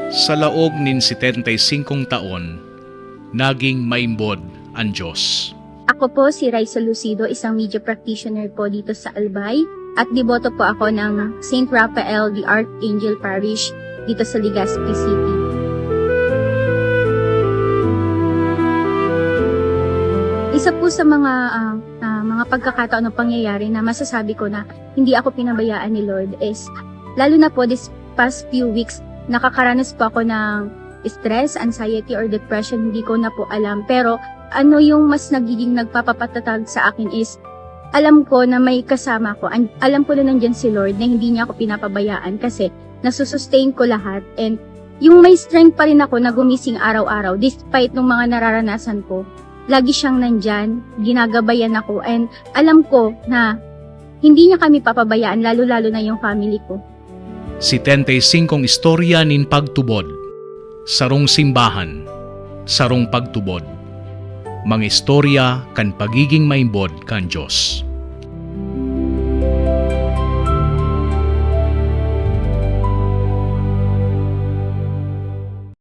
Sa laog nin 75 taon, naging maimbod ang Diyos. Ako po si Raisa Lucido, isang media practitioner po dito sa Albay at deboto po ako ng St. Raphael the Archangel Parish dito sa Legazpi City. Isa po sa mga pagkakataon o pangyayari na masasabi ko na hindi ako pinabayaan ni Lord is, lalo na po this past few weeks, nakakaranas po ako ng stress, anxiety, or depression, hindi ko na po alam. Pero ano yung mas nagiging nagpapapatatag sa akin is, alam ko na may kasama ko. Alam ko na nandyan si Lord na hindi niya ako pinapabayaan kasi nasusustain ko lahat. And yung may strength pa rin ako na gumising araw-araw despite ng mga nararanasan ko. Lagi siyang nandyan, ginagabayan ako, and alam ko na hindi niya kami papabayaan, lalo-lalo na yung family ko. 75 istorya nin pagtubod, sarong simbahan, sarong pagtubod. Mga istorya kan pagiging maimbod kan Diyos.